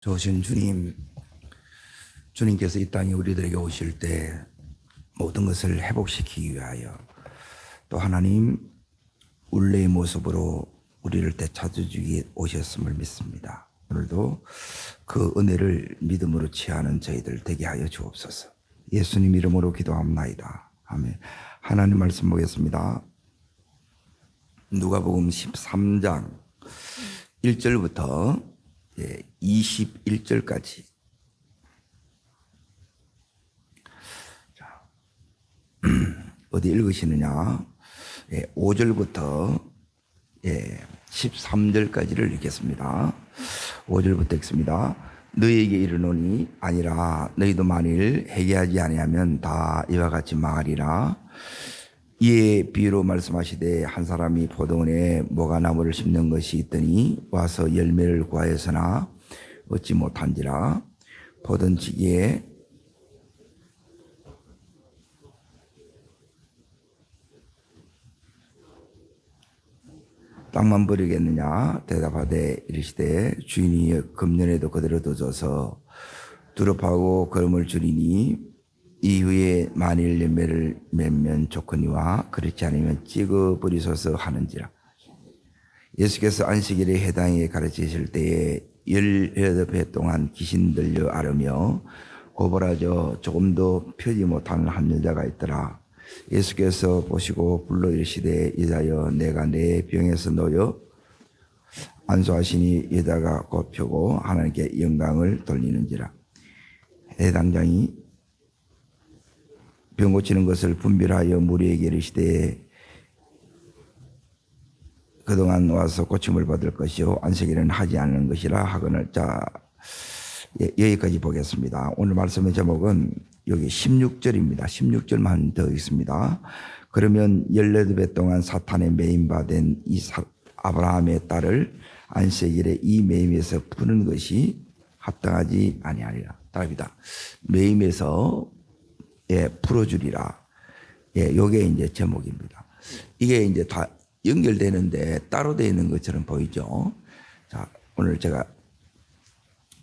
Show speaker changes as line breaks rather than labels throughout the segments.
좋으신 주님, 주님께서 이 땅에 우리들에게 오실 때 모든 것을 회복시키기 위하여 또 하나님 울레의 모습으로 우리를 되찾아주기 오셨음을 믿습니다. 오늘도 그 은혜를 믿음으로 취하는 저희들 되게 하여 주옵소서. 예수님 이름으로 기도합나이다. 아멘. 하나님 말씀 보겠습니다. 누가복음 13장 1절부터 21절까지. 어디 읽으시느냐? 5절부터 13절까지를 읽겠습니다. 5절부터 읽습니다. 너희에게 이르노니 아니라 너희도 만일 회개하지 아니하면 다 이와 같이 망하리라. 이에 비유로 말씀하시되 한 사람이 포도원에 모가나무를 심는 것이 있더니 와서 열매를 구하였으나 얻지 못한지라. 포도원지기에 땅만 버리겠느냐? 대답하되 이르시되 주인이 금년에도 그대로 둬줘서 두릅하고 거름을 주리니 이후에 만일 열매를 맺면 좋거니와 그렇지 않으면 찍어버리소서 하는지라. 예수께서 안식일에 해당에 가르치실 때에 18해 동안 귀신 들려 앓으며 고발하여 조금도 펴지 못하는 한 여자가 있더라. 예수께서 보시고 불러 이르시되 여자여 내가 내 병에서 놓여 안수하시니 여자가 곧 펴고 하나님께 영광을 돌리는지라. 해당장이 병 고치는 것을 분별하여 무리에게 이르시되 그동안 와서 고침을 받을 것이요 안식일은 하지 않는 것이라 하거늘. 여기까지 보겠습니다. 오늘 말씀의 제목은 여기 16절입니다. 16절만 더 있습니다. 그러면 18배 동안 사탄에 매임받은 이 아브라함의 딸을 안식일에 이 매임에서 푸는 것이 합당하지 아니하리라. 답이다. 매임에서 풀어주리라. 요게 이제 제목입니다. 이게 이제 다 연결되는데 따로 되어 있는 것처럼 보이죠. 자, 오늘 제가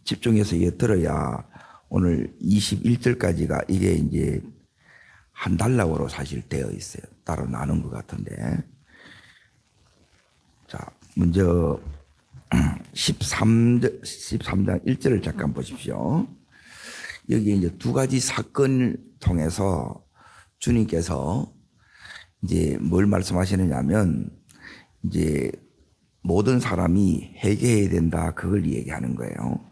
집중해서 이게 들어야 오늘 21절까지가 이게 이제 한 단락으로 사실 되어 있어요. 따로 나눈 것 같은데. 자, 먼저 13장 1절을 잠깐 보십시오. 여기 이제 두 가지 사건을 통해서 주님께서 이제 뭘 말씀하시느냐면 이제 모든 사람이 회개해야 된다. 그걸 얘기하는 거예요.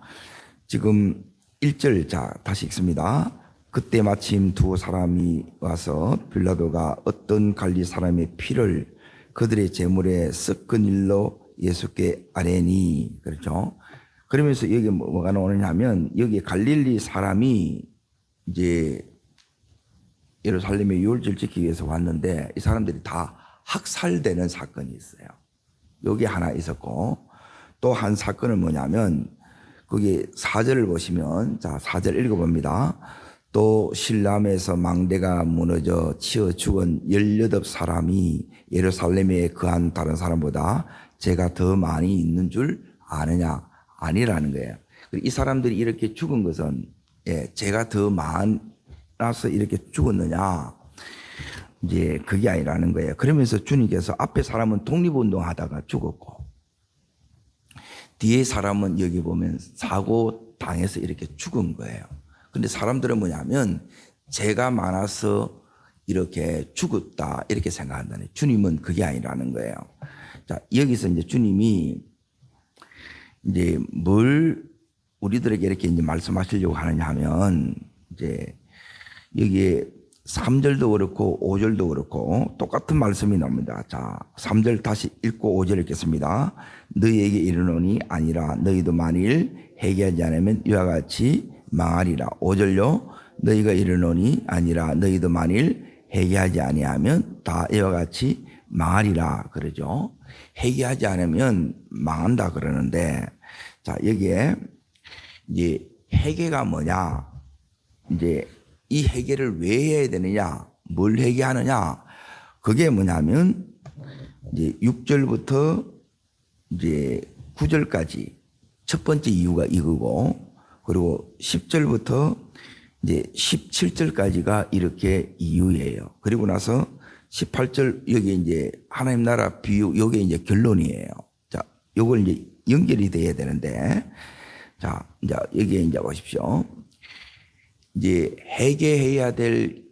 지금 1절 자 다시 읽습니다. 그때 마침 두 사람이 와서 빌라도가 어떤 갈리 사람의 피를 그들의 제물에 섞은 일로 예수께 아뢰니. 그렇죠. 그러면서 여기 뭐가 나오느냐면 여기 갈릴리 사람이 이제 예루살렘에 유월절 지키기 위해서 왔는데 이 사람들이 다 학살되는 사건이 있어요. 여기 하나 있었고 또 한 사건은 뭐냐면 거기 4절을 보시면 자 4절 읽어봅니다. 또 실람에서 망대가 무너져 치어 죽은 18사람이 예루살렘에 거한 다른 사람보다 죄가 더 많이 있는 줄 아느냐? 아니라는 거예요. 이 사람들이 이렇게 죽은 것은 죄가 더 많아서 이렇게 죽었느냐? 이제 그게 아니라는 거예요. 그러면서 주님께서 앞에 사람은 독립운동하다가 죽었고 뒤에 사람은 여기 보면 사고 당해서 이렇게 죽은 거예요. 근데 사람들은 뭐냐면 죄가 많아서 이렇게 죽었다 이렇게 생각한다네. 주님은 그게 아니라는 거예요. 자, 여기서 이제 주님이 이제 뭘 우리들에게 이렇게 이제 말씀하시려고 하느냐 하면 이제 여기에 3절도 그렇고 5절도 그렇고 똑같은 말씀이 나옵니다. 자, 3절 다시 읽고 5절 읽겠습니다. 너희에게 이르노니 아니라 너희도 만일 회개하지 않으면 이와 같이 망하리라. 5절요. 너희가 이르노니 아니라 너희도 만일 회개하지 아니하면 다 이와 같이 망하리라. 그러죠. 회개하지 않으면 망한다 그러는데 자, 여기에 이제 회개가 뭐냐? 이제 이 회개를 왜 해야 되느냐? 뭘 회개하느냐? 그게 뭐냐면 이제 6절부터 이제 9절까지 첫 번째 이유가 이거고, 그리고 10절부터 이제 17절까지가 이렇게 이유예요. 그리고 나서 18절 여기 이제 하나님 나라 비유, 요게 이제 결론이에요. 자, 요걸 이제 연결이 돼야 되는데, 자, 이제 여기에 이제 보십시오. 이제 회개해야 될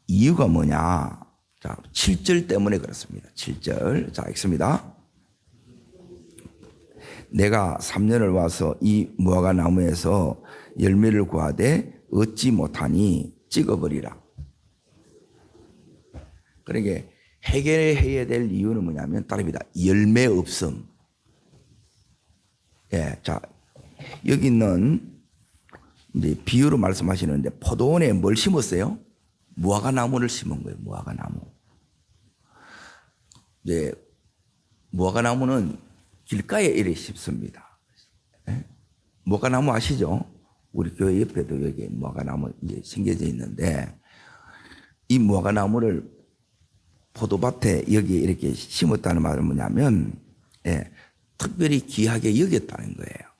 이유가 뭐냐? 자, 7절 때문에 그렇습니다. 7절. 자, 읽습니다. 내가 3년을 와서 이 무화과 나무에서 열매를 구하되 얻지 못하니 찍어버리라. 그러니까 해결해야 될 이유는 뭐냐면 따릅니다. 열매 없음. 예, 자, 여기 있는 이제 비유로 말씀하시는데 포도원에 뭘 심었어요? 무화과 나무를 심은 거예요. 무화과 나무. 이제 무화과 나무는 길가에 이래 심습니다. 예? 무화과 나무 아시죠? 우리 교회 옆에도 여기 무화과 나무 이제 심겨져 있는데 이 무화과 나무를 포도밭에 여기 이렇게 심었다는 말은 뭐냐면 예, 특별히 귀하게 여겼다는 거예요.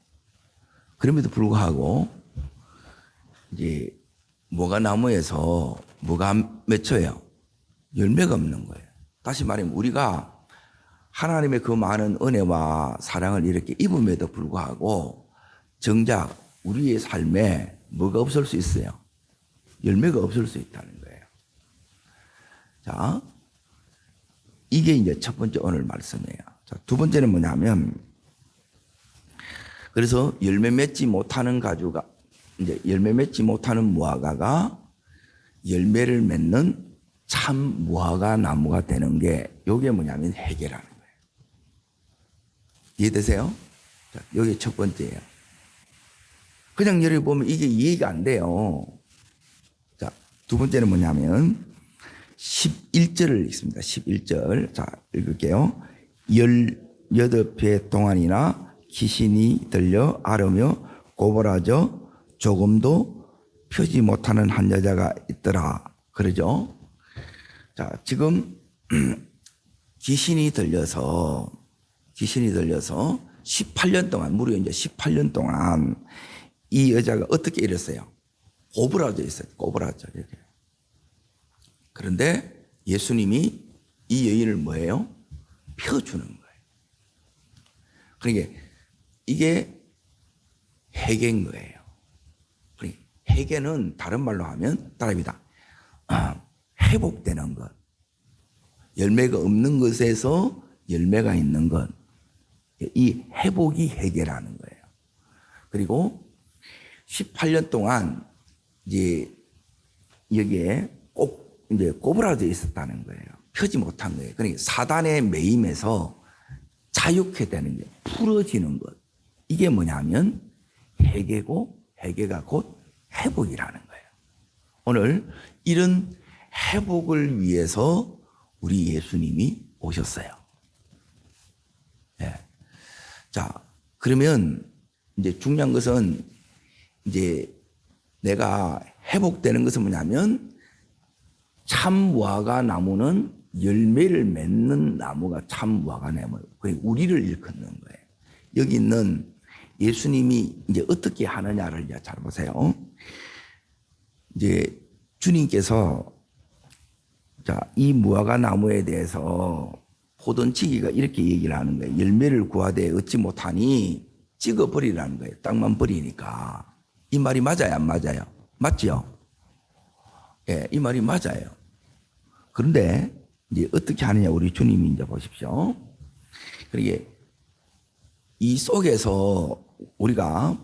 그럼에도 불구하고 이제 무화과 나무에서 뭐가 맺혀요? 열매가 없는 거예요. 다시 말하면 우리가 하나님의 그 많은 은혜와 사랑을 이렇게 입음에도 불구하고 정작 우리의 삶에 뭐가 없을 수 있어요? 열매가 없을 수 있다는 거예요. 자, 이게 이제 첫 번째 오늘 말씀이에요. 자, 두 번째는 뭐냐면 그래서 열매 맺지 못하는 가주가 이제 열매 맺지 못하는 무화과가 열매를 맺는 참 무화과 나무가 되는 게 이게 뭐냐면 해결하는 거예요. 이해되세요? 자, 여기 첫 번째예요. 그냥 예를 보면 이게 이해가 안 돼요. 자, 두 번째는 뭐냐면 11절을 읽습니다. 11절. 자, 읽을게요. 18배 동안이나 귀신이 들려 앓으며 고발하죠. 조금도 펴지 못하는 한 여자가 있더라. 그러죠? 자, 지금 귀신이 들려서 18년 동안, 무려 이제 18년 동안 이 여자가 어떻게 이랬어요? 꼬부라져 있어요. 꼬부라져. 이렇게. 그런데 예수님이 이 여인을 뭐예요? 펴주는 거예요. 그러니까 이게 회개인 거예요. 그러니까 회개는 다른 말로 하면 따라합니다. 회복되는 것. 열매가 없는 것에서 열매가 있는 것. 이 회복이 회개라는 거예요. 그리고 18년 동안 이제 여기에 꼭 이제 꼬부라져 있었다는 거예요. 펴지 못한 거예요. 그러니까 사단의 매임에서 자유케 되는 게 풀어지는 것. 이게 뭐냐면 회개고 회개가 곧 회복이라는 거예요. 오늘 이런 회복을 위해서 우리 예수님이 오셨어요. 네. 자, 그러면 이제 중요한 것은 이제 내가 회복되는 것은 뭐냐면 참 무화과 나무는 열매를 맺는 나무가 참 무화과 나무. 우리를 일컫는 거예요. 여기 있는 예수님이 이제 어떻게 하느냐를 이제 잘 보세요. 이제 주님께서 자, 이 무화과 나무에 대해서 포돈치기가 이렇게 얘기를 하는 거예요. 열매를 구하되 얻지 못하니 찍어버리라는 거예요. 땅만 버리니까. 이 말이 맞아요, 안 맞아요? 맞죠? 예, 이 말이 맞아요. 그런데 이제 어떻게 하느냐 우리 주님이 이제 보십시오. 그러게 이 속에서 우리가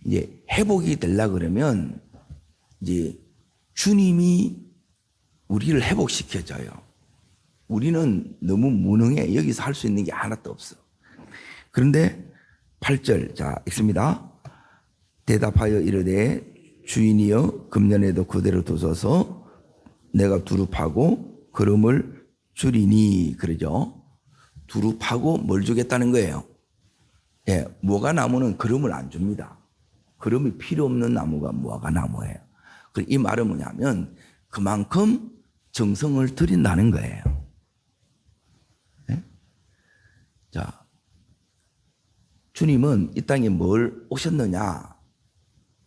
이제 회복이 되려 그러면 이제 주님이 우리를 회복시켜줘요. 우리는 너무 무능해. 여기서 할 수 있는 게 하나도 없어. 그런데 8절 자 읽습니다. 대답하여 이르되 주인이여 금년에도 그대로 두소서 내가 두릅하고 거름을 주리니 그러죠. 두릅하고 뭘 주겠다는 거예요? 예, 무화과 나무는 거름을 안 줍니다. 거름이 필요 없는 나무가 무화과 나무예요. 이 말은 뭐냐면 그만큼 정성을 들인다는 거예요. 네? 자, 주님은 이 땅에 뭘 오셨느냐?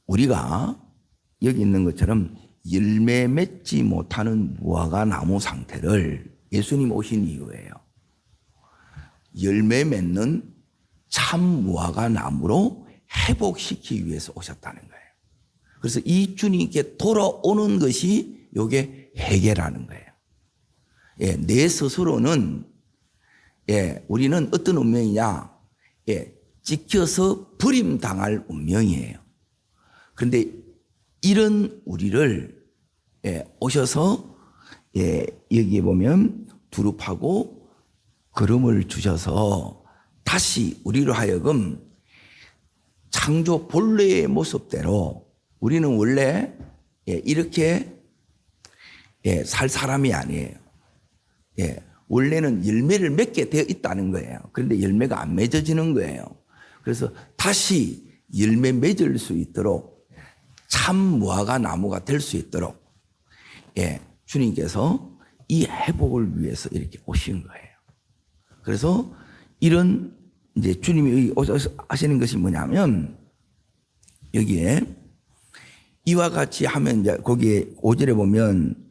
우리가 여기 있는 것처럼 열매 맺지 못하는 무화과 나무 상태를 예수님 오신 이유예요. 열매 맺는 참 무화과 나무로 회복시키기 위해서 오셨다는 거예요. 그래서 이 주님께 돌아오는 것이 요게 회개라는 거예요. 예, 내 스스로는 우리는 어떤 운명이냐? 찍혀서 버림당할 운명이에요. 그런데 이런 우리를 오셔서 여기에 보면 두릅하고 걸음을 주셔서 다시 우리로 하여금 창조 본래의 모습대로 우리는 원래 이렇게 살 사람이 아니에요. 원래는 열매를 맺게 되어 있다는 거예요. 그런데 열매가 안 맺어지는 거예요. 그래서 다시 열매 맺을 수 있도록 참 무화과 나무가 될 수 있도록 주님께서 이 회복을 위해서 이렇게 오신 거예요. 그래서 이런 이제 주님이 하시는 것이 뭐냐면 여기에 이와 같이 하면 이제 거기에 5절에 보면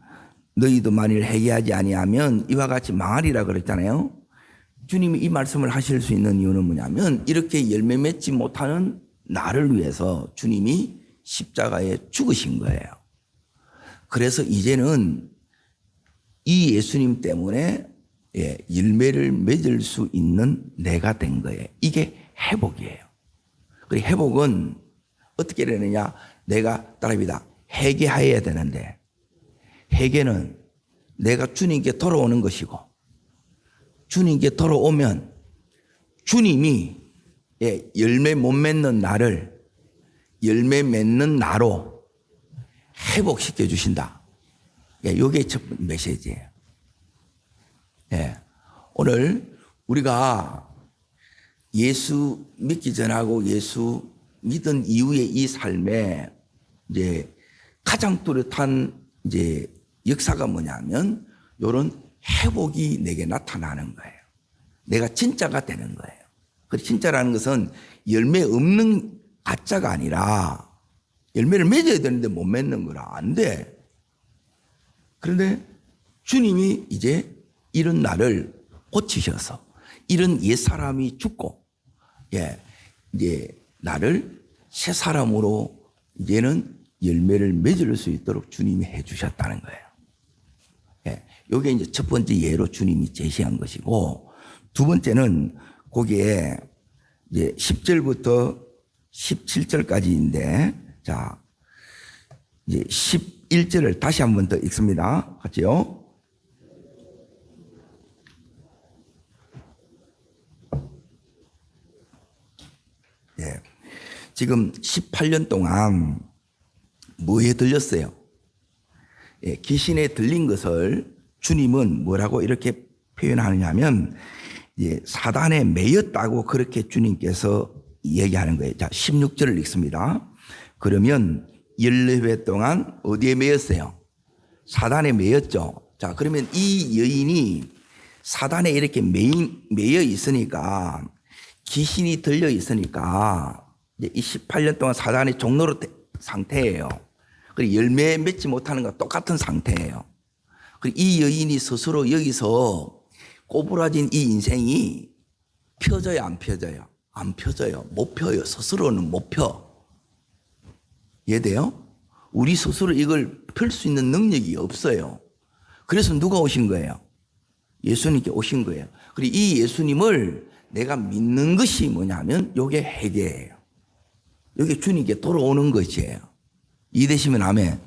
너희도 만일 회개하지 아니하면 이와 같이 망하리라 그랬잖아요. 주님이 이 말씀을 하실 수 있는 이유는 뭐냐면 이렇게 열매 맺지 못하는 나를 위해서 주님이 십자가에 죽으신 거예요. 그래서 이제는 이 예수님 때문에 열매를 맺을 수 있는 내가 된 거예요. 이게 회복이에요. 그리고 회복은 어떻게 되느냐? 내가 따라합니다. 회개해야 되는데 회개는 내가 주님께 돌아오는 것이고 주님께 돌아오면 주님이 열매 못 맺는 나를 열매 맺는 나로 회복시켜 주신다. 이게 첫 메시지예요. 오늘 우리가 예수 믿기 전하고 예수 믿은 이후의 이 삶에 이제 가장 뚜렷한 이제 역사가 뭐냐면 이런 회복이 내게 나타나는 거예요. 내가 진짜가 되는 거예요. 그 진짜라는 것은 열매 없는 가짜가 아니라 열매를 맺어야 되는데 못 맺는 거라 안 돼. 그런데 주님이 이제 이런 나를 고치셔서 이런 옛사람이 죽고 이제 나를 새 사람으로 이제는 열매를 맺을 수 있도록 주님이 해 주셨다는 거예요. 이게 이제 첫 번째 예로 주님이 제시한 것이고 두 번째는 거기에 이제 10절부터 17절까지인데 자 이제 11절을 다시 한 번 더 읽습니다. 같이요. 지금 18년 동안 뭐에 들렸어요? 귀신에 들린 것을 주님은 뭐라고 이렇게 표현하느냐면 사단에 매였다고 그렇게 주님께서 얘기하는 거예요. 자, 16절을 읽습니다. 그러면 14회 동안 어디에 매였어요? 사단에 매였죠. 자, 그러면 이 여인이 사단에 이렇게 매여 있으니까 귀신이 들려 있으니까 이제 이 18년 동안 사단의 종로로 상태예요. 그리고 열매 맺지 못하는 것과 똑같은 상태예요. 그리고 이 여인이 스스로 여기서 꼬부라진 이 인생이 펴져요, 안 펴져요? 안 펴져요. 못 펴요. 스스로는 못 펴. 이해돼요? 우리 스스로 이걸 펼 수 있는 능력이 없어요. 그래서 누가 오신 거예요? 예수님께 오신 거예요. 그리고 이 예수님을 내가 믿는 것이 뭐냐면 이게 회개예요. 이게 주님께 돌아오는 것이에요. 이해되시면 아멘.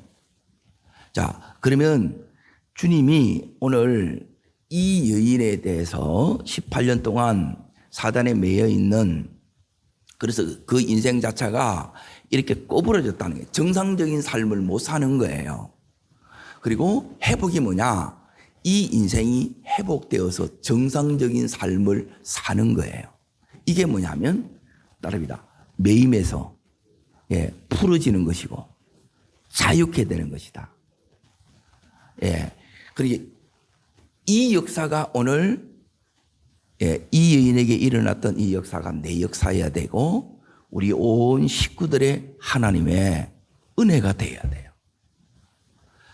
자, 그러면 주님이 오늘 이 여인에 대해서 18년 동안 사단에 매여 있는 그래서 그 인생 자체가 이렇게 꼬부러졌다는 거예요. 정상적인 삶을 못 사는 거예요. 그리고 회복이 뭐냐? 이 인생이 회복되어서 정상적인 삶을 사는 거예요. 이게 뭐냐면 따릅니다. 매임에서 풀어지는 것이고 자유케 되는 것이다. 그리고 이 역사가 오늘 예, 이 여인에게 일어났던 이 역사가 내 역사여야 되고 우리 온 식구들의 하나님의 은혜가 되어야 돼요.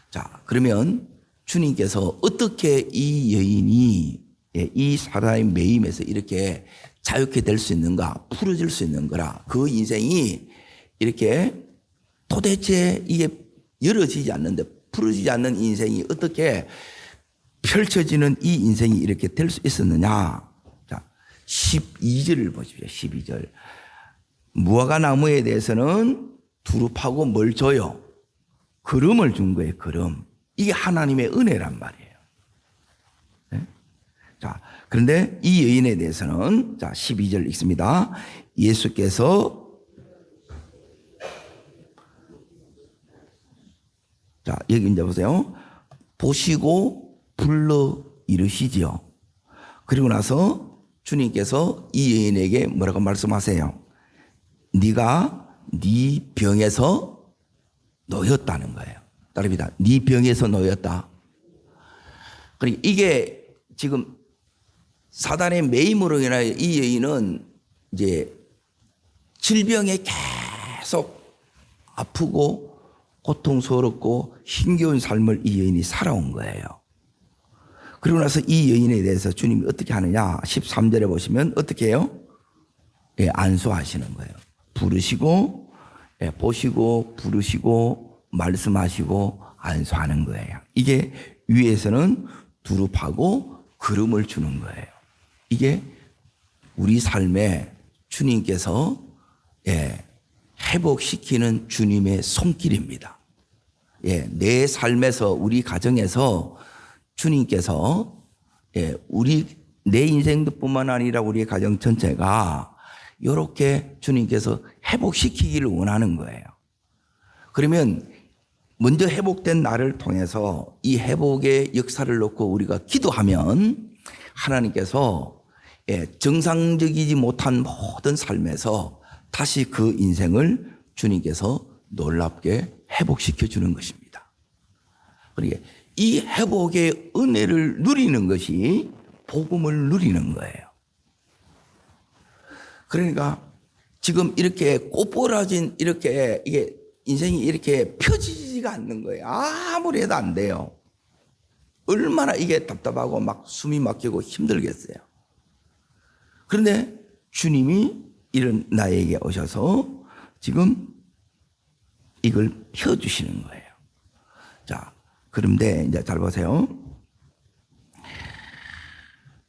자, 그러면 주님께서 어떻게 이 여인이 이 사람의 매임에서 이렇게 자유케 될 수 있는가, 풀어질 수 있는 거라. 그 인생이 이렇게 도대체 이게 열어지지 않는데, 풀어지지 않는 인생이 어떻게 펼쳐지는 이 인생이 이렇게 될 수 있었느냐. 자, 12절을 보십시오. 12절. 무화과 나무에 대해서는 두릅하고 뭘 줘요? 걸음을 준 거예요. 걸음. 이게 하나님의 은혜란 말이에요. 네? 자, 그런데 이 여인에 대해서는 자, 12절 읽습니다. 예수께서 자, 여기 이제 보세요. 보시고 불러 이르시지요. 그리고 나서 주님께서 이 여인에게 뭐라고 말씀하세요? 네가 네 병에서 놓였다는 거예요. 따릅니다. 네 병에서 놓였다. 그러니까 이게 지금 사단의 매임으로 인하여 이 여인은 이제 질병에 계속 아프고 고통스럽고 힘겨운 삶을 이 여인이 살아온 거예요. 그리고 나서 이 여인에 대해서 주님이 어떻게 하느냐? 13절에 보시면 어떻게 해요? 예, 안수하시는 거예요. 부르시고, 예, 보시고, 부르시고, 말씀하시고, 안수하는 거예요. 이게 위에서는 두릅하고 걸음을 주는 거예요. 이게 우리 삶에 주님께서 예, 회복시키는 주님의 손길입니다. 예, 내 삶에서 우리 가정에서 주님께서 예, 내 인생뿐만 아니라 우리의 가정 전체가 이렇게 주님께서 회복시키기를 원하는 거예요. 그러면 먼저 회복된 나를 통해서 이 회복의 역사를 놓고 우리가 기도하면 하나님께서 정상적이지 못한 모든 삶에서 다시 그 인생을 주님께서 놀랍게 회복시켜 주는 것입니다. 그러니까 이 회복의 은혜를 누리는 것이 복음을 누리는 거예요. 그러니까 지금 이렇게 꼬부라진 이렇게 이게 인생이 이렇게 펴지지가 않는 거예요. 아무리 해도 안 돼요. 얼마나 이게 답답하고 막 숨이 막히고 힘들겠어요. 그런데 주님이 이런 나에게 오셔서 지금 이걸 펴주시는 거예요. 자, 그런데 이제 잘 보세요.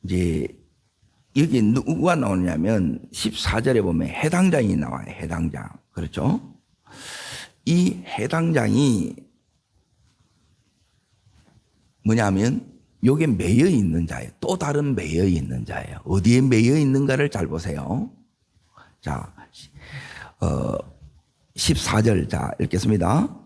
이제 여기 누구가 나오냐면 14절에 보면 해당장이 나와요. 해당장. 그렇죠? 이 해당장이 뭐냐면 여기에 매여 있는 자예요. 또 다른 매여 있는 자예요. 어디에 매여 있는가를 잘 보세요. 자, 14절 자 읽겠습니다.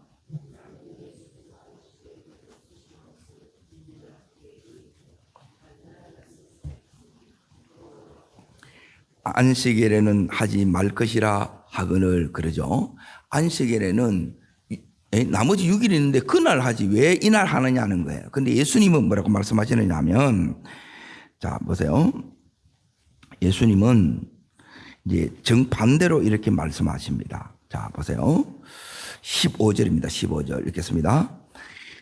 안식일에는 하지 말 것이라 하거늘 그러죠. 안식일에는 나머지 6일 있는데 그날 하지 왜 이날 하느냐는 거예요. 근데 예수님은 뭐라고 말씀하시느냐 하면 자 보세요. 예수님은 이제 정반대로 이렇게 말씀하십니다. 자 보세요. 15절입니다. 15절 읽겠습니다.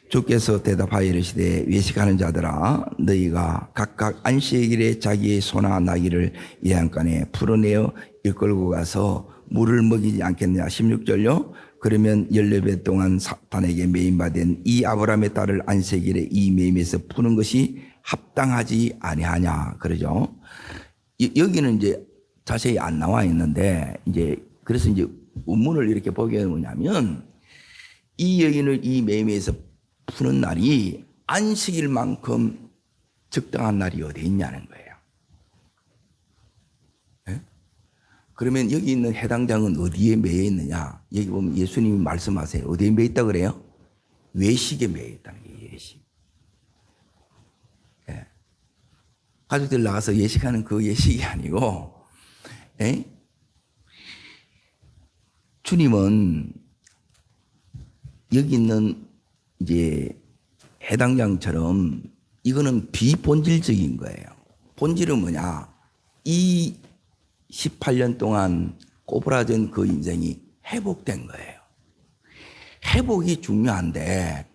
주께서 대답하여 이르시되 외식하는 자들아 너희가 각각 안식일에 자기의 소나 나귀를 예양간에 풀어내어 이끌고 가서 물을 먹이지 않겠느냐. 16절요. 그러면 14배 동안 사탄에게 매임받은 이 아브라함의 딸을 안식일에 이 매임에서 푸는 것이 합당하지 아니하냐. 그러죠. 여기는 이제 자세히 안 나와 있는데 이제 그래서 이제 원문을 이렇게 보게 뭐냐면 이 여인을 이 매임에서 푸는 날이 안식일만큼 적당한 날이 어디 있냐는 거예요. 네? 그러면 여기 있는 해당장은 어디에 매여 있느냐? 여기 보면 예수님이 말씀하세요. 어디에 매여 있다 그래요? 외식에 매여 있다는 게 예식. 네. 가족들 나가서 예식하는 그 예식이 아니고 네? 주님은 여기 있는 이제 해당장처럼 이거는 비본질적인 거예요. 본질은 뭐냐? 이 18년 동안 꼬부라진 그 인생이 회복된 거예요. 회복이 중요한데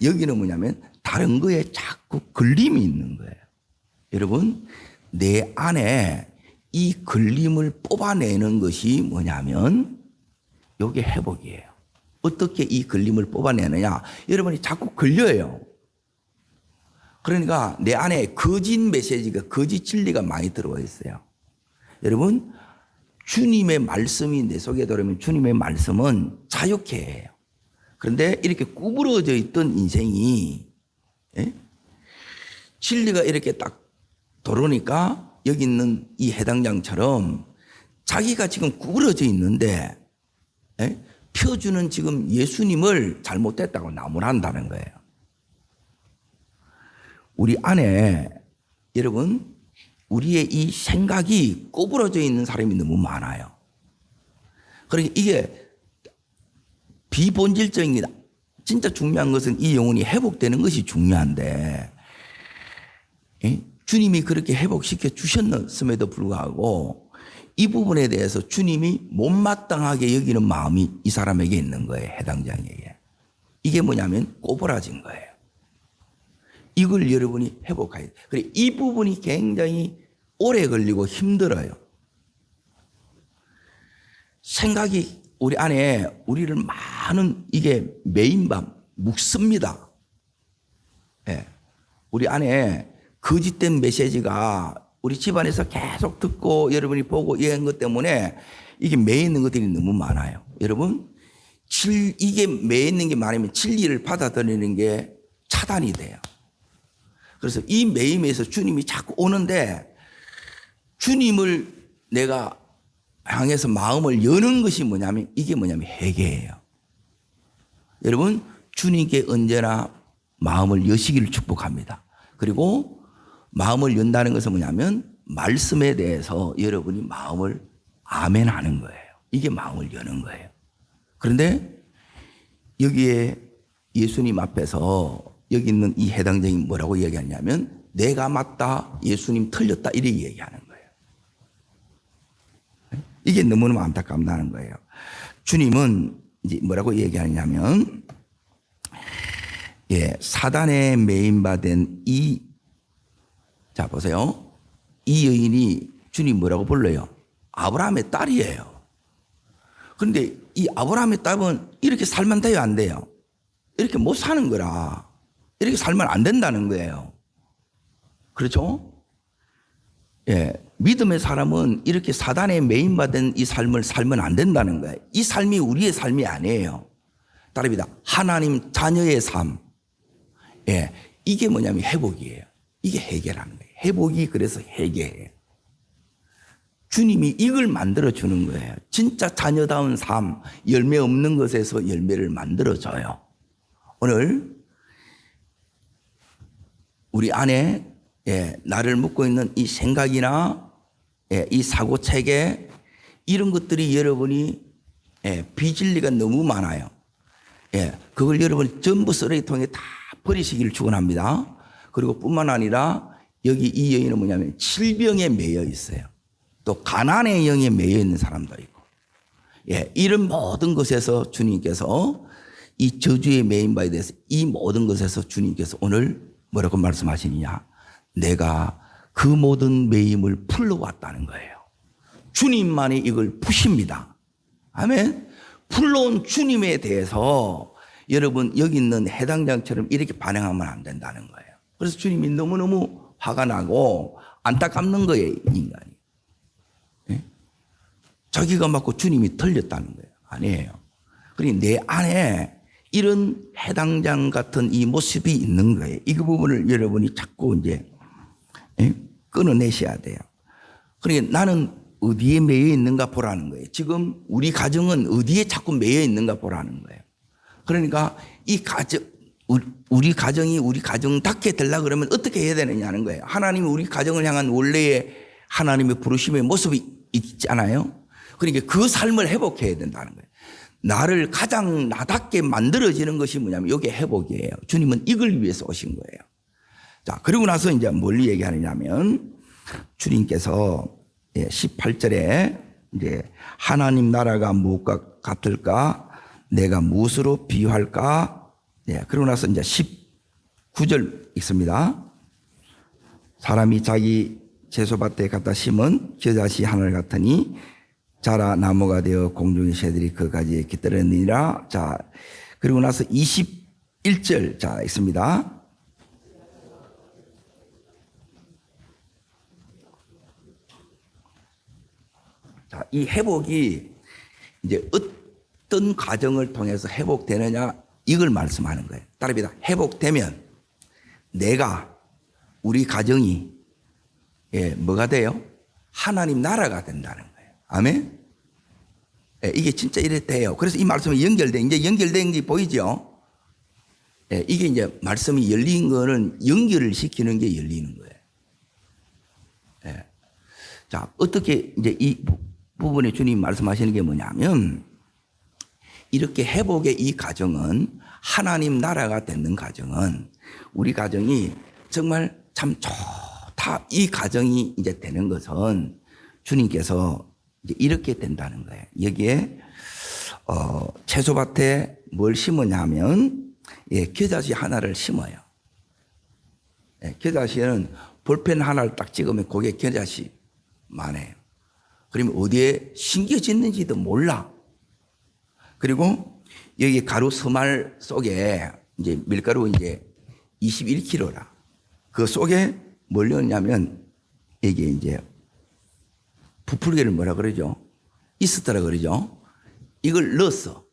여기는 뭐냐면 다른 거에 자꾸 걸림이 있는 거예요. 여러분, 내 안에 이 걸림을 뽑아내는 것이 뭐냐면 이게 회복이에요. 어떻게 이 걸림을 뽑아내느냐? 여러분이 자꾸 걸려요. 그러니까 내 안에 거짓 메시지가, 거짓 진리가 많이 들어와 있어요. 여러분, 주님의 말씀이 내 속에 들어오면 주님의 말씀은 자유케 해요. 그런데 이렇게 구부러져 있던 인생이, 예? 진리가 이렇게 딱 들어오니까 여기 있는 이 해당장처럼 자기가 지금 구부러져 있는데, 예? 펴주는 지금 예수님을 잘못됐다고 나무란다는 거예요. 우리 안에 여러분, 우리의 이 생각이 꼬부러져 있는 사람이 너무 많아요. 그러니까 이게 비본질적인, 진짜 중요한 것은 이 영혼이 회복되는 것이 중요한데, 주님이 그렇게 회복시켜 주셨음에도 불구하고 이 부분에 대해서 주님이 못마땅하게 여기는 마음이 이 사람에게 있는 거예요. 해당자에게. 이게 뭐냐면 꼬부라진 거예요. 이걸 여러분이 회복해야 돼요. 그리고 이 부분이 굉장히 오래 걸리고 힘들어요. 생각이 우리 안에 우리를 많은 이게 메인밤 묵습니다. 예. 우리 안에 거짓된 메시지가 우리 집안에서 계속 듣고 여러분이 보고 이런 것 때문에 이게 매여 있는 것들이 너무 많아요. 여러분, 이게 매여 있는 게 많으면 진리를 받아들이는 게 차단이 돼요. 그래서 이 매임에서 주님이 자꾸 오는데 주님을 내가 향해서 마음을 여는 것이 뭐냐면 이게 뭐냐면 회개예요. 여러분, 주님께 언제나 마음을 여시기를 축복합니다. 그리고 마음을 연다는 것은 뭐냐면 말씀에 대해서 여러분이 마음을 아멘하는 거예요. 이게 마음을 여는 거예요. 그런데 여기에 예수님 앞에서 여기 있는 이 해당자인 뭐라고 얘기하냐면 내가 맞다, 예수님 틀렸다 이렇게 얘기하는 거예요. 이게 너무너무 안타깝다는 거예요. 주님은 이제 뭐라고 얘기하냐면 사단에 매인받은 자 보세요. 이 여인이 주님 뭐라고 불러요? 아브라함의 딸이에요. 그런데 이 아브라함의 딸은 이렇게 살면 돼요, 안 돼요? 이렇게 못 사는 거라. 이렇게 살면 안 된다는 거예요. 그렇죠? 예. 믿음의 사람은 이렇게 사단에 매인받은 이 삶을 살면 안 된다는 거예요. 이 삶이 우리의 삶이 아니에요. 따릅니다. 하나님 자녀의 삶. 예. 이게 뭐냐면 회복이에요. 이게 해결하는 거예요. 회복이 그래서 해결해요. 주님이 이걸 만들어주는 거예요. 진짜 자녀다운 삶, 열매 없는 것에서 열매를 만들어줘요. 오늘 우리 안에 나를 묶고 있는 이 생각이나 이 사고체계 이런 것들이 여러분이 비진리가 너무 많아요. 그걸 여러분 전부 쓰레기통에 다 버리시기를 축원합니다. 그리고 뿐만 아니라 여기 이 여인은 뭐냐면 질병에 매여 있어요. 또 가난의 영에 매여 있는 사람도 있고, 이런 모든 것에서 주님께서 이 저주의 매인 바에 대해서 이 모든 것에서 주님께서 오늘 뭐라고 말씀하시느냐? 내가 그 모든 매임을 풀러왔다는 거예요. 주님만이 이걸 푸십니다. 아멘. 풀러온 주님에 대해서 여러분 여기 있는 해당장처럼 이렇게 반응하면 안 된다는 거예요. 그래서 주님이 너무너무 화가 나고 안타깝는 거예요, 인간이. 자기가 맞고 주님이 틀렸다는 거예요. 아니에요. 그러니 내 안에 이런 해당장 같은 이 모습이 있는 거예요. 이 부분을 여러분이 자꾸 이제 끊어내셔야 돼요. 그러니까 나는 어디에 매여 있는가 보라는 거예요. 지금 우리 가정은 어디에 자꾸 매여 있는가 보라는 거예요. 그러니까 이 가정, 우리 가정이 우리 가정답게 되려고 그러면 어떻게 해야 되느냐는 거예요. 하나님이 우리 가정을 향한 원래의 하나님의 부르심의 모습이 있잖아요. 그러니까 그 삶을 회복해야 된다는 거예요. 나를 가장 나답게 만들어지는 것이 뭐냐면 이게 회복이에요. 주님은 이걸 위해서 오신 거예요. 자, 그리고 나서 이제 뭘 얘기하느냐면 주님께서 18절에 이제 하나님 나라가 무엇과 같을까? 내가 무엇으로 비유할까? 그러고 나서 이제 19절 읽습니다. 사람이 자기 채소밭에 갖다 심은 겨자씨 하늘 같으니 자라 나무가 되어 공중의 새들이 그 가지에 깃들었느니라. 자, 그리고 나서 21절 자 읽습니다. 자, 이 회복이 이제 어떤 과정을 통해서 회복되느냐 이걸 말씀하는 거예요. 따라합니다. 회복되면 내가 우리 가정이 뭐가 돼요? 하나님 나라가 된다는 거예요. 아멘. 이게 진짜 이래 돼요. 그래서 이 말씀이 이제 연결된 게 보이죠? 이게 이제 말씀이 열린 거는 연결을 시키는 게 열리는 거예요. 자, 어떻게 이제 이 부분에 주님 말씀하시는 게 뭐냐면 이렇게 회복의 이 과정은 하나님 나라가 되는 과정은 우리 가정이 정말 참 좋다. 이 과정이 이제 되는 것은 주님께서 이제 이렇게 된다는 거예요. 여기에 채소밭에 뭘 심으냐면 겨자씨 하나를 심어요. 겨자씨는 볼펜 하나를 딱 찍으면 그게 겨자씨만 해요. 그러면 어디에 심겨졌는지도 몰라. 그리고 여기 가루 서말 속에 이제 밀가루 이제 21kg라. 그 속에 뭘 넣었냐면 이게 이제 부풀개를 뭐라 그러죠? 이스트라 그러죠? 이걸 넣었어.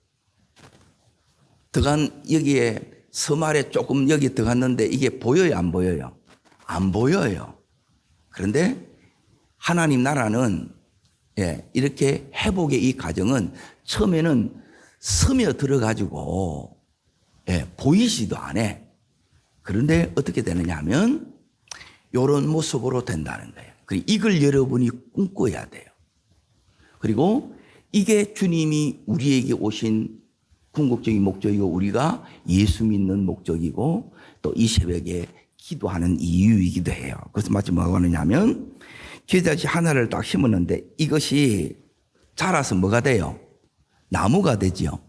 들어간 여기에 서말에 조금 여기 들어갔는데 이게 보여요? 안 보여요? 안 보여요. 그런데 하나님 나라는 이렇게 회복의 이 과정은 처음에는 스며들어가지고 보이지도 않아. 그런데 어떻게 되느냐 하면 이런 모습으로 된다는 거예요. 그리고 이걸 여러분이 꿈꿔야 돼요. 그리고 이게 주님이 우리에게 오신 궁극적인 목적이고 우리가 예수 믿는 목적이고 또 이 새벽에 기도하는 이유이기도 해요. 그래서 마치 뭐가 하느냐면 겨자씨 하나를 딱 심었는데 이것이 자라서 뭐가 돼요? 나무가 되죠.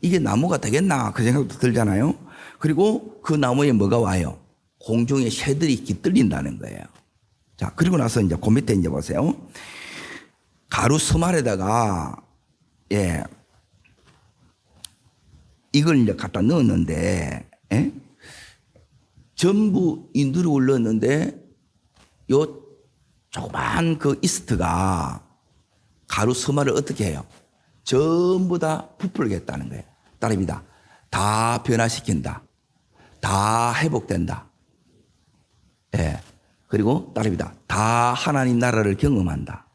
이게 나무가 되겠나 그 생각도 들잖아요. 그리고 그 나무에 뭐가 와요? 공중에 새들이 깃들린다는 거예요. 자, 그리고 나서 이제 그 밑에 이제 보세요. 가루 서말에다가 이걸 이제 갖다 넣었는데 전부 이 누룩을 넣었는데 요 조그만 그 이스트가 가루 서말을 어떻게 해요? 전부 다 부풀겠다는 거예요. 따릅니다. 다 변화시킨다. 다 회복된다. 그리고 따릅니다. 다 하나님 나라를 경험한다.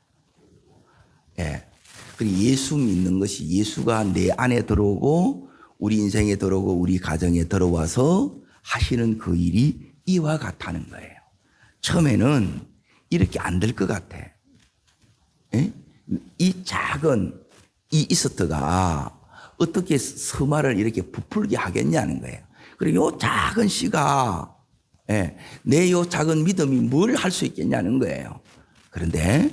그리고 예수 믿는 것이 예수가 내 안에 들어오고 우리 인생에 들어오고 우리 가정에 들어와서 하시는 그 일이 이와 같다는 거예요. 처음에는 이렇게 안 될 것 같아. 이 작은 이 이스트가 어떻게 서말을 이렇게 부풀게 하겠냐는 거예요. 그리고 요 작은 씨가 내 요 작은 믿음이 뭘 할 수 있겠냐는 거예요. 그런데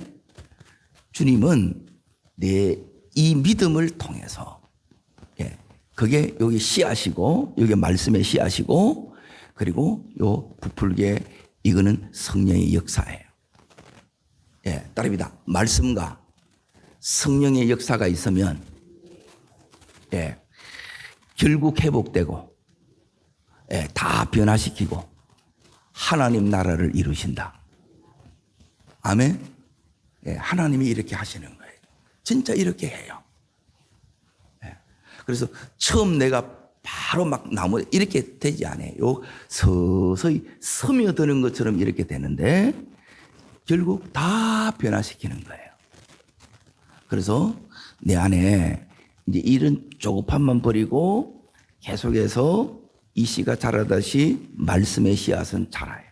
주님은 내 이 믿음을 통해서 그게 여기 씨앗이고 여기 말씀의 씨앗이고 그리고 요 부풀게 이거는 성령의 역사예요. 따릅니다. 말씀과 성령의 역사가 있으면 결국 회복되고 다 변화시키고 하나님 나라를 이루신다. 아멘. 하나님이 이렇게 하시는 거예요. 진짜 이렇게 해요. 그래서 처음 내가 바로 막 나무 이렇게 되지 않아요. 서서히 스며드는 것처럼 이렇게 되는데 결국 다 변화시키는 거예요. 그래서 내 안에 이제 이런 조급함만 버리고 계속해서 이 씨가 자라듯이 말씀의 씨앗은 자라요.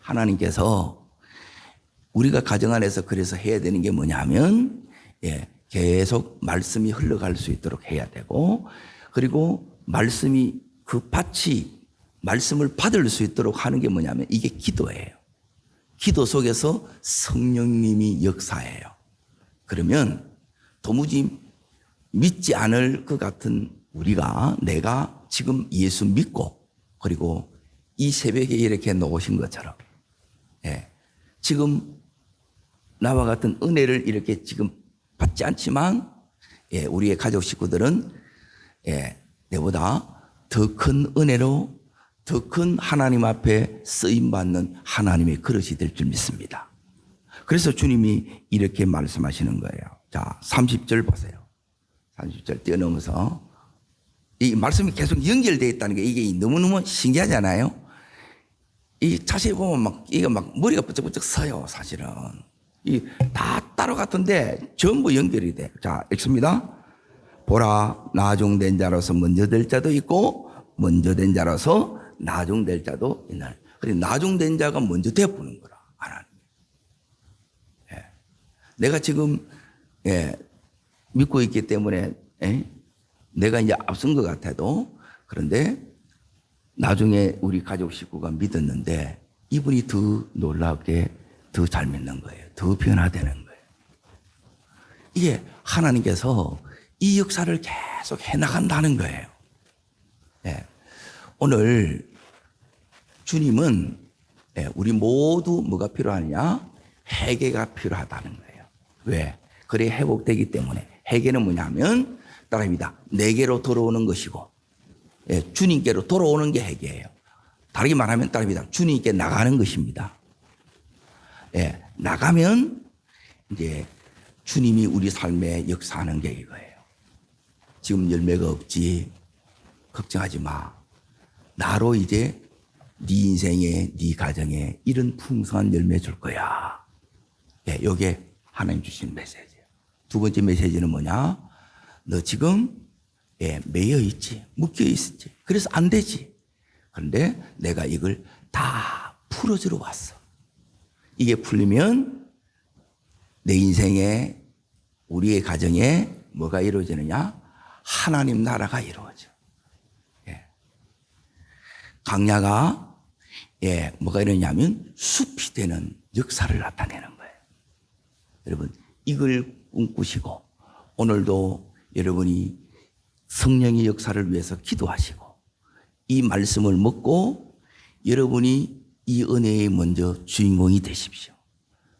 하나님께서 우리가 가정 안에서 그래서 해야 되는 게 뭐냐면 계속 말씀이 흘러갈 수 있도록 해야 되고 그리고 말씀이 그 밭이 말씀을 받을 수 있도록 하는 게 뭐냐면 이게 기도예요. 기도 속에서 성령님이 역사해요. 그러면 도무지 믿지 않을 것 같은 우리가 내가 지금 예수 믿고 그리고 이 새벽에 이렇게 놓으신 것처럼 지금 나와 같은 은혜를 이렇게 지금 받지 않지만 우리의 가족 식구들은 내보다 더 큰 은혜로 더 큰 하나님 앞에 쓰임받는 하나님의 그릇이 될 줄 믿습니다. 그래서 주님이 이렇게 말씀하시는 거예요. 자, 30절 보세요. 30절 뛰어넘어서 이 말씀이 계속 연결되어 있다는 게 이게 너무너무 신기하잖아요. 이 자세히 보면 막 이게 막 머리가 부쩍부쩍 서요, 사실은. 이 다 따로 같은데 전부 연결이 돼. 자, 읽습니다. 보라, 나중된 자로서 먼저 될 자도 있고 먼저 된 자로서 나중될 자도 있나니. 그래, 나중된 자가 먼저 되어보는 거라, 하나님. 내가 지금 믿고 있기 때문에 내가 이제 앞선 것 같아도 그런데 나중에 우리 가족 식구가 믿었는데 이분이 더 놀랍게 더 잘 믿는 거예요. 더 변화되는 거예요. 이게 하나님께서 이 역사를 계속 해나간다는 거예요. 오늘 주님은 우리 모두 뭐가 필요하냐? 회개가 필요하다는 거예요. 왜? 그래 회복되기 때문에. 회개는 뭐냐면 따라합니다. 내게로 돌아오는 것이고 주님께로 돌아오는 게 회개예요. 다르게 말하면 따라합니다. 주님께 나가는 것입니다. 나가면 이제 주님이 우리 삶에 역사하는 게 이거예요. 지금 열매가 없지 걱정하지 마. 나로 이제 네 인생에 네 가정에 이런 풍성한 열매 줄 거야. 이게 하나님 주신 메시지예요. 두 번째 메시지는 뭐냐? 너 지금 매여 있지, 묶여 있지. 그래서 안 되지. 그런데 내가 이걸 다 풀어주러 왔어. 이게 풀리면 내 인생에 우리의 가정에 뭐가 이루어지느냐? 하나님 나라가 이루어져. 강야가 뭐가 이러냐면 숲이 되는 역사를 나타내는 거예요. 여러분 이걸 꿈꾸시고 오늘도 여러분이 성령의 역사를 위해서 기도하시고 이 말씀을 먹고 여러분이 이 은혜의 먼저 주인공이 되십시오.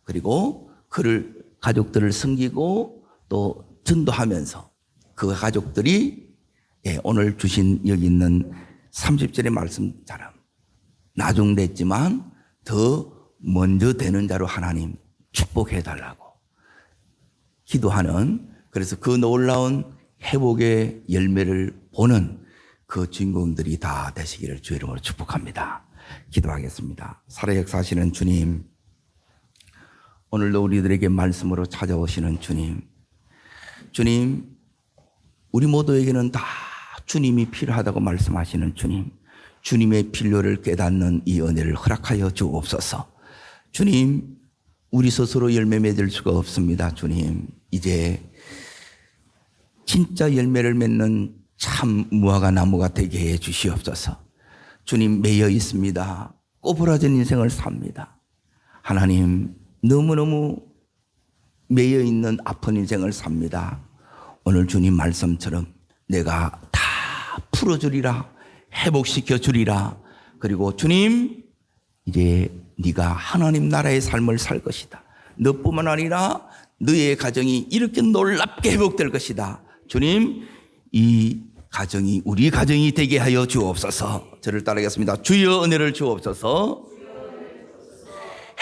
그리고 그를 가족들을 섬기고 또 전도하면서 그 가족들이 오늘 주신 여기 있는 30절의 말씀처럼 나중됐지만 더 먼저 되는 자로 하나님 축복해 달라고 기도하는, 그래서 그 놀라운 회복의 열매를 보는 그 주인공들이 다 되시기를 주 이름으로 축복합니다. 기도하겠습니다. 살아 역사하시는 주님, 오늘도 우리들에게 말씀으로 찾아오시는 주님, 주님 우리 모두에게는 다 주님이 필요하다고 말씀하시는 주님, 주님의 필요를 깨닫는 이 은혜를 허락하여 주옵소서. 주님, 우리 스스로 열매 맺을 수가 없습니다. 주님, 이제 진짜 열매를 맺는 참 무화과 나무가 되게 해 주시옵소서. 주님, 매여 있습니다. 꼬부라진 인생을 삽니다. 하나님, 너무너무 매여 있는 아픈 인생을 삽니다. 오늘 주님 말씀처럼 내가 다 풀어주리라, 회복시켜 주리라. 그리고 주님, 이제 네가 하나님 나라의 삶을 살 것이다. 너뿐만 아니라 너의 가정이 이렇게 놀랍게 회복될 것이다. 주님, 이 가정이 우리 가정이 되게 하여 주옵소서. 저를 따르겠습니다. 주여 은혜를 주옵소서.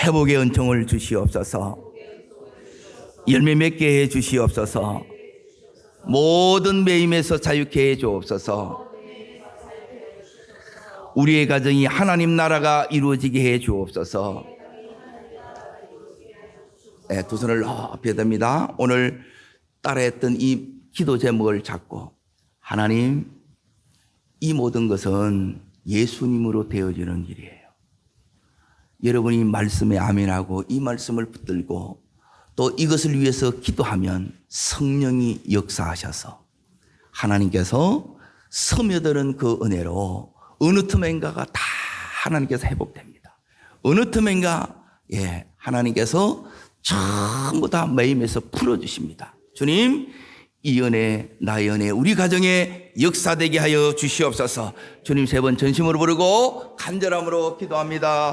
회복의 은총을 주시옵소서. 열매 맺게 해 주시옵소서. 모든 매임에서 자유케 해 주옵소서. 우리의 가정이 하나님 나라가 이루어지게 해 주옵소서. 두 손을 높이 듭니다. 오늘 따라했던 이 기도 제목을 잡고, 하나님, 이 모든 것은 예수님으로 되어지는 일이에요. 여러분이 말씀에 아멘하고 이 말씀을 붙들고 또 이것을 위해서 기도하면 성령이 역사하셔서 하나님께서 스며드는 그 은혜로 어느 틈엔가가 다 하나님께서 회복됩니다. 어느 틈엔가 예, 하나님께서 전부 다 매임에서 풀어주십니다. 주님, 이 은혜, 나의 은혜, 우리 가정에 역사되게 하여 주시옵소서. 주님 세 번 전심으로 부르고 간절함으로 기도합니다.